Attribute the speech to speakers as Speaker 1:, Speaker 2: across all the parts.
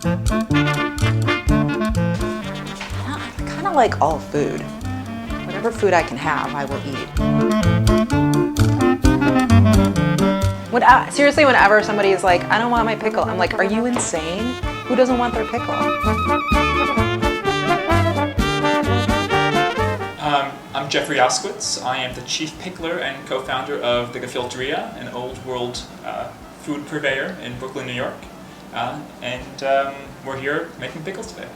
Speaker 1: I kind of like all food. Whatever food I can have, I will eat. Seriously, whenever somebody is like, I don't want my pickle, I'm like, are you insane? Who doesn't want their pickle?
Speaker 2: I'm Jeffrey Yoskowitz. I am the chief pickler and co-founder of the Gefliteria, an old world food purveyor in Brooklyn, New York. We're here making pickles today.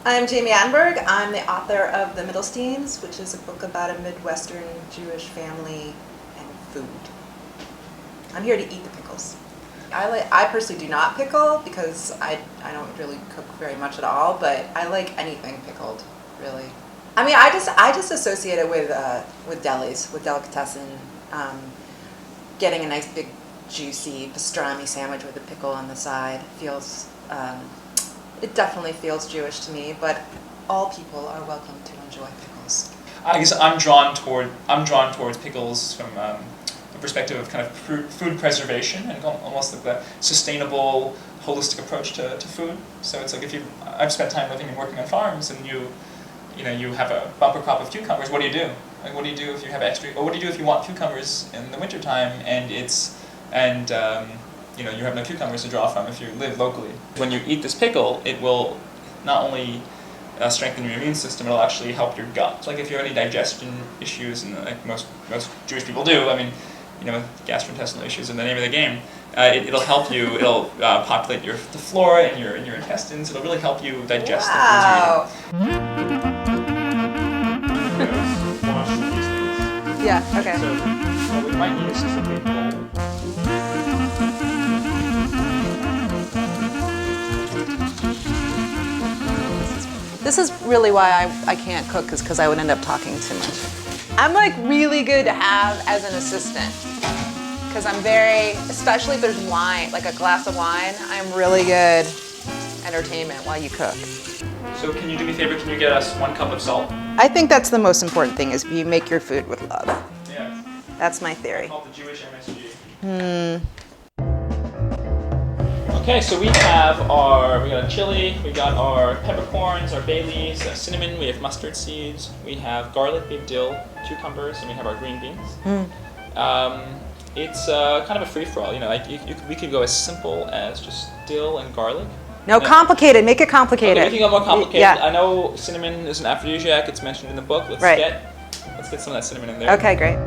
Speaker 3: I'm Jami Attenberg. I'm the author of The Middlesteins, which is a book about a Midwestern Jewish family and food. I'm here to eat the pickles. I personally do not pickle because I don't really cook very much at all, but I like anything pickled, really. I mean, I just associate it with delis, with delicatessen. Getting a nice big juicy pastrami sandwich with a pickle on the side feels. It definitely feels Jewish to me, but all people are welcome to enjoy pickles.
Speaker 2: I guess I'm drawn towards pickles from a perspective of kind of food preservation and almost like the sustainable, holistic approach to food. So it's like I've spent time living and working on farms, and you have a bumper crop of cucumbers. What do you do? Like, what do you do if you have extra? Or what do you do if you want cucumbers in the wintertime and you have no cucumbers to draw from if you live locally? When you eat this pickle, it will not only strengthen your immune system, it'll actually help your gut. Like if you have any digestion issues, and like most Jewish people do, I mean, gastrointestinal issues in the name of the game, it'll help you. It'll populate the flora in your intestines. It'll really help you digest the foods you're eating. Wash these things.
Speaker 1: Yeah, okay.
Speaker 2: So what we might need is just a big bowl.
Speaker 1: This is really why I can't cook, is because I would end up talking too much. I'm like really good to have as an assistant, because I'm especially if there's wine, like a glass of wine, I'm really good entertainment while you cook.
Speaker 2: So can you do me a favor, can you get us 1 cup of salt?
Speaker 1: I think that's the most important thing, is you make your food with love.
Speaker 2: Yeah.
Speaker 1: That's my theory.
Speaker 2: It's called the Jewish MSG. Okay, so we got a chili, we got our peppercorns, our bay leaves, cinnamon, we have mustard seeds, we have garlic, we have dill, cucumbers, and we have our green beans. It's kind of a free-for-all, we could go as simple as just dill and garlic.
Speaker 1: No, complicated, make it complicated.
Speaker 2: Okay, we can go more complicated.
Speaker 1: Yeah.
Speaker 2: I know cinnamon is an aphrodisiac, it's mentioned in the book. Let's get some of that cinnamon in there.
Speaker 1: Okay, great.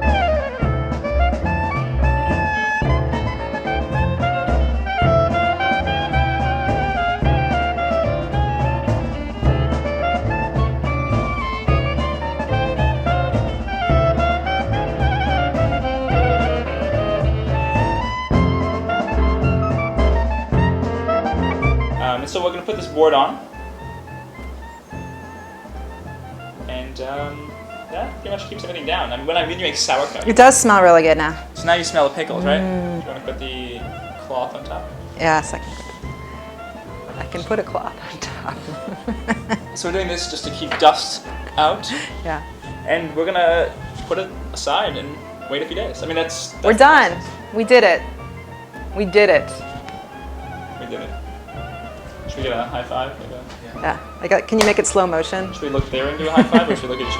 Speaker 2: So we're going to put this board on, and that pretty much keeps everything down. I mean, when you make sauerkraut,
Speaker 1: It does smell really good now.
Speaker 2: so now you smell the pickles, right? Do you want to put the cloth on top?
Speaker 1: Yes, I can put a cloth on top.
Speaker 2: So we're doing this just to keep dust out,
Speaker 1: Yeah.
Speaker 2: and we're going to put it aside and wait a few days. I mean, that's
Speaker 1: We're done. We did it. We did it.
Speaker 2: We did it. Should we get a high five?
Speaker 1: Yeah. Can you make it slow motion?
Speaker 2: Should we look there and do a high five, or should we look at each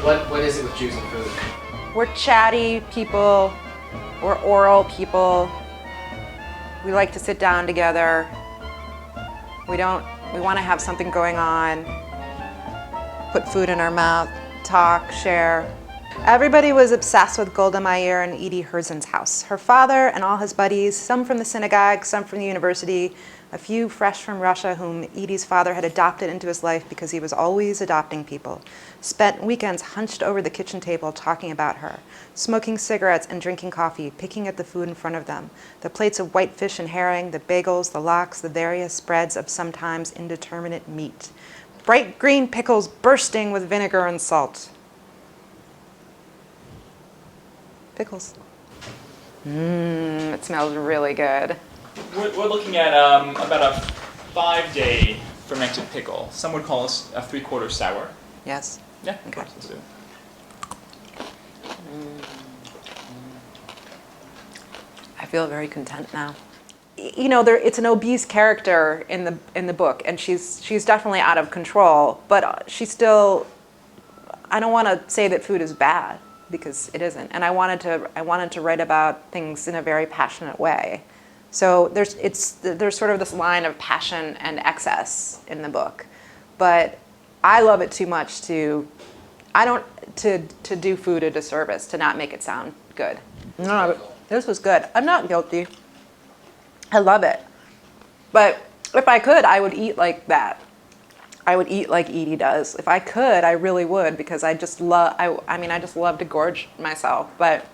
Speaker 2: other?
Speaker 4: What is it with Jews and food?
Speaker 1: We're chatty people. We're oral people. We like to sit down together. We want to have something going on. Put food in our mouth, talk, share. Everybody was obsessed with Golda Meir and Edie Herzen's house. Her father and all his buddies, some from the synagogue, some from the university, a few fresh from Russia whom Edie's father had adopted into his life because he was always adopting people, spent weekends hunched over the kitchen table talking about her, smoking cigarettes and drinking coffee, picking at the food in front of them, the plates of white fish and herring, the bagels, the lox, the various spreads of sometimes indeterminate meat, bright green pickles bursting with vinegar and salt. Pickles. It smells really good.
Speaker 2: We're looking at about a 5-day fermented pickle. Some would call this a 3/4 sour.
Speaker 1: Yes.
Speaker 2: Yeah,
Speaker 1: Okay.
Speaker 2: let's do it.
Speaker 1: feel very content now. You know, it's an obese character in the book, and she's definitely out of control, but she's still. I don't want to say that food is bad because it isn't, and I wanted to write about things in a very passionate way. So there's sort of this line of passion and excess in the book, but I love it too much to do food a disservice, to not make it sound good. No, this was good. I'm not guilty. I love it. But if I could, I would eat like that. I would eat like Edie does. If I could, I really would, because I just love, I just love to gorge myself, but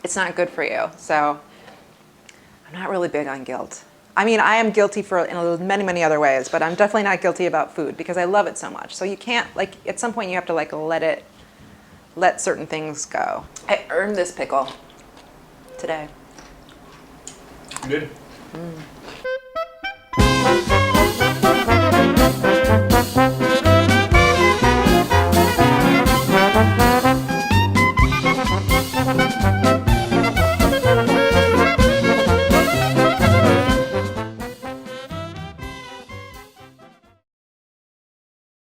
Speaker 1: it's not good for you. So I'm not really big on guilt. I mean, I am guilty in many, many other ways, but I'm definitely not guilty about food because I love it so much. So you can't, at some point you have to let certain things go. I earned this pickle today.
Speaker 2: You did.